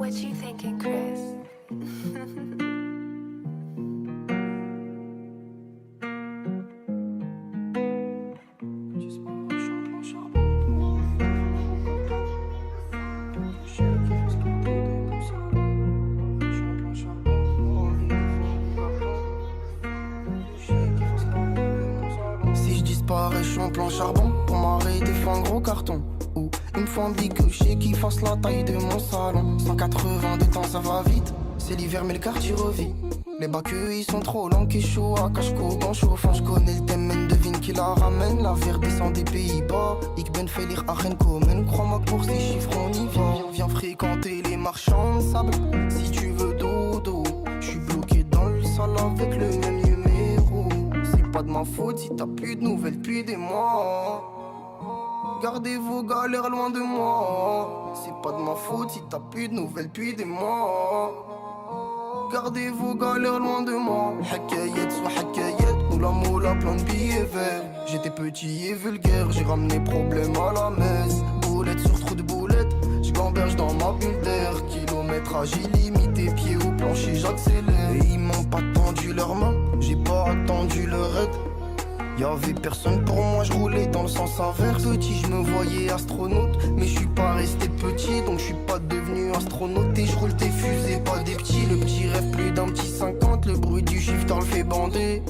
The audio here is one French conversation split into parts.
What you thinking, Chris? Si je disparais, je suis en plan charbon. Pour m'arrêter, faut un gros carton. Ou une fondue que je sais qui fasse la taille de mon salon. 180 de temps, ça va vite. C'est l'hiver, mais le quartier revit. Les bacs, ils sont trop longs, qui chaud à cache-cou, bon chauffant. J'connais le thème, devine qui la ramène. La verre descend des Pays-Bas. Ik ben Félir à Renkomen. Crois-moi que pour ces chiffres, on y va. Viens fréquenter les marchands de sable. Si tu veux dodo, j'suis bloqué dans le sol avec le même numéro. C'est pas de ma faute si t'as plus de nouvelles depuis des mois. Gardez vos galères loin de moi. C'est pas de ma faute si t'as plus de nouvelles depuis des mois. Gardez vos galères loin de moi. Hakayet soit hakayet, moula moula plein de billets verts. J'étais petit et vulgaire, j'ai ramené problème à la messe. Boulette sur trou de boulette, j'gamberge dans ma bulle d'air. Kilométrage illimité, pied au plancher j'accélère. Et ils m'ont pas tendu leurs mains, j'ai pas attendu leur aide. Y'avait personne pour moi, je roulais dans le sens inverse. Petit, je me voyais astronaute, mais je suis pas resté petit, donc je suis pas devenu astronaute. Et je roule des fusées, pas des petits. Le petit rêve plus d'un petit 50, le bruit du shifter le fait bander.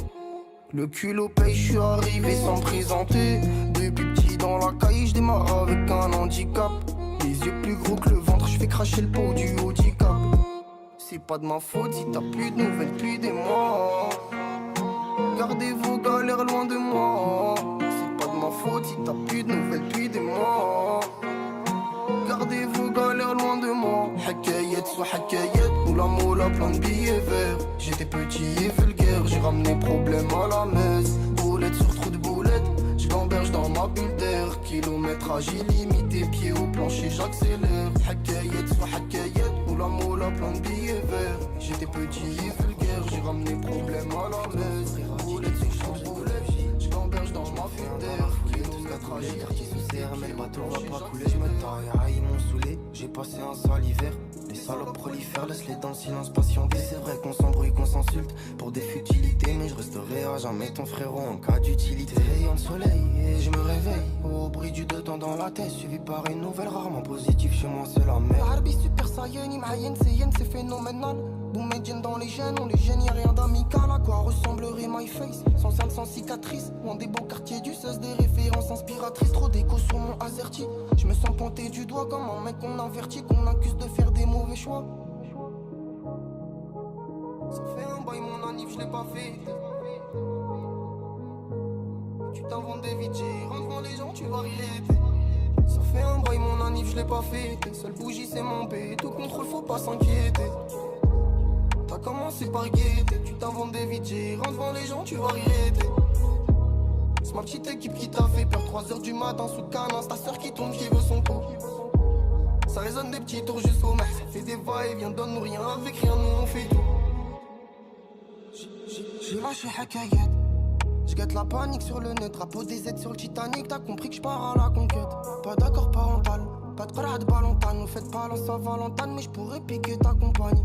Le culot paye, je suis arrivé sans me présenter. Depuis petit dans la caille, je démarre avec un handicap. Les yeux plus gros que le ventre, je fais cracher le pot du handicap. C'est pas de ma faute si t'as plus de nouvelles depuis des mois. Gardez vos galères loin de moi. C'est pas de ma faute si t'as plus de nouvelles depuis des mois. Gardez vos galères loin de moi. Hakayet soit hakayet, moula moula plein de billets verts. J'étais petit et vulgaire, j'ai ramené problème à la messe. Boulette sur trou de boulette, j'gamberge dans ma bulle d'air. Kilométrage illimité, pied au plancher j'accélère. Hakayet soit hakayet, moula moula plein de billets verts. J'étais petit et vulgaire, j'ai ramené problème à la messe. J'gamberge dans ma bulle d'air. Kilométrage quartier sous serre, mais le bateau va pas couler, je me taille. Ah, ils m'ont saoulé, j'ai passé un sale hiver. Les salopes prolifèrent, laisse-les dans le silence patienter. C'est vrai qu'on s'embrouille, qu'on s'insulte pour des futilités, mais je resterai à jamais ton frérot en cas d'utilité. Rayon de soleil et je me réveille au bruit du deux temps dans la tête, suivi par une nouvelle rarement positive. Chez moi c'est la merde. Arbi super saiyan, Imayen, c'est phénoménal. Boumedjen dans les gènes, on les gêne, y'a rien d'amical. À quoi ressemblerait my face? Sans scène, sans cicatrice. Loin des beaux quartiers du 16, des références inspiratrices. Trop d'écho sur mon azerty. Je me sens pointé du doigt comme un mec qu'on avertit, qu'on accuse de faire des mauvais choix. Ça fait un bail mon anniv, je l'ai pas fait. Tu t'inventes des vidéos, rentre devant les gens, tu vas regretter. Ça fait un bail mon anniv, je l'ai pas fait. Seule bougie c'est mon B, tout contrôle faut pas s'inquiéter. T'as commencé par guetter, tu t'inventes des vidéos, rentre devant les gens, tu vas regretter. C'est ma petite équipe qui t'a fait peur, 3h du matin sous canin, ta soeur qui tombe, qui veut son pot. Ça résonne des petits tours jusqu'au max, ça fait des va-et-vient, donne-nous rien, avec rien, nous on fait tout. J'ai lâché Hakayet, j'guette la panique sur le nez, drapeau des aides sur le Titanic, t'as compris que j'pars à la conquête. Pas d'accord parental, pas de parade ballantane, nous faites pas l'an Valentine, mais j'pourrais piquer ta compagnie.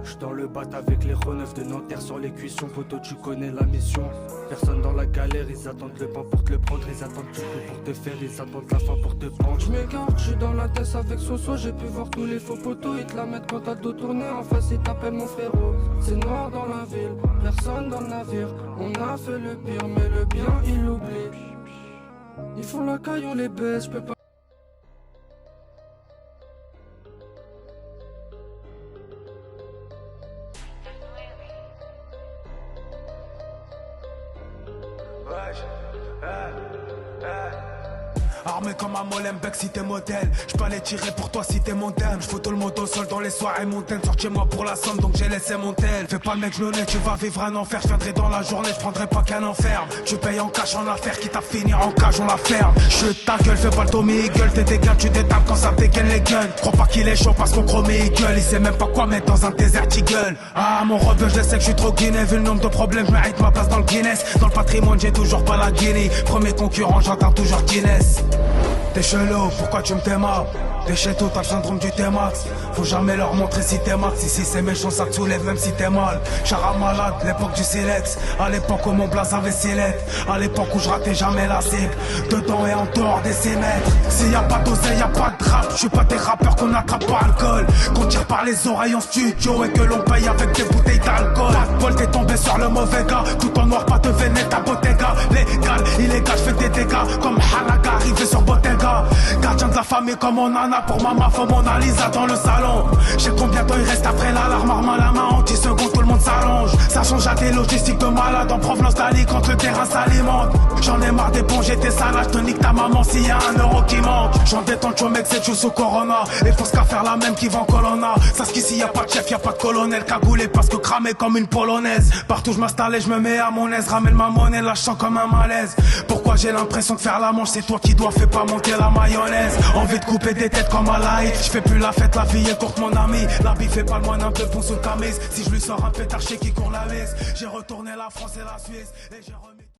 J'suis dans le bat avec les renefs de Nanterre sur les cuissons, poteau tu connais la mission. Personne dans la galère, ils attendent le pain pour te le prendre, ils attendent tout pour te faire, ils attendent la fin pour te prendre. J'm'écarte, j'suis dans la tête avec Soso, j'ai pu voir tous les faux poteaux, ils te la mettent quand t'as le dos tourné, en face ils t'appellent mon frérot. C'est noir dans la ville, personne dans le navire, on a fait le pire, mais le bien ils l'oublient. Ils font la caille, on les baisse, j'peux pas. Armé comme un Molenbeek si t'es modèle. J'peux aller tirer pour toi si t'es montagne. J'fous tout le moto seul dans les soirées montaines. Sors chez moi pour la somme donc j'ai laissé mon tel. Fais pas le mec j'l'honnête, tu vas vivre un enfer. J'viendrai dans la journée, j'prendrai pas qu'un enferme. Tu payes en cash en affaire, quitte à finir en cage, on la ferme. Chute ta gueule, fais pas le Tommy Eagle. T'es des gars, tu détapes quand ça dégaine les guns. Crois pas qu'il est chaud parce qu'on chromé Eagle. Il sait même pas quoi mettre dans un désert Eagle. Ah mon rebeu, je sais que j'suis trop guiné. Vu le nombre de problèmes, j'mérite ma place dans le Guinness. Dans le patrimoine, j'ai toujours pas la Guinée. Premier concurrent, j'entends toujours Guinness. T'es chelou, pourquoi tu me t'aimes? T'es chez toi, t'as le syndrome du T-Max. Faut jamais leur montrer si t'es max. Ici c'est méchant, ça te soulève même si t'es mal. Chara malade, l'époque du silex. À l'époque où mon blaze avait silette. À l'époque où je ratais jamais la cible. Dedans et en dehors des 6 mètres. S'il y a pas d'oseille, y a pas de rap. Je suis pas des rappeurs qu'on attrape par alcool. Qu'on tire par les oreilles en studio et que l'on paye avec des bouteilles d'alcool. Pas de bol, t'es tombé sur le mauvais gars. Tout en noir, pas de vénette à Bottega. Légal, illégal, je fais des dégâts. Comme Halaga, arrivé sur Bottega. Gardien de la famille comme mon nana. Pour maman, faut Mona Lisa dans le salon. Je sais combien de temps il reste après l'alarme. Arme à la main, en 10 secondes, tout le monde s'allonge. Ça change à des logistiques de malade. En provenance d'Ali quand le terrain s'alimente. J'en ai marre d'éponger tes salades. Je te nique ta maman s'il y a 1 euro qui manque. J'en détends, tu mec, c'est sous Corona. Et faut qu'à faire la même qui vend Colonna. Ça ce qu'ici y a pas de chef, y a pas de colonel. Cagoulé parce que cramé comme une polonaise. Partout je m'installe et je me mets à mon aise. Ramène ma monnaie, là je sens comme un malaise. Pourquoi j'ai l'impression de faire la manche? C'est toi qui dois, fais pas monter la mayonnaise. Envie de couper des têtes comme à la hit. Je fais plus la fête, la vie est courte mon ami. La bif fait pas le moine un peu pour sous le camise. Si je lui sors un pétard chez qui court la mise. J'ai retourné la France et la Suisse et j'ai remis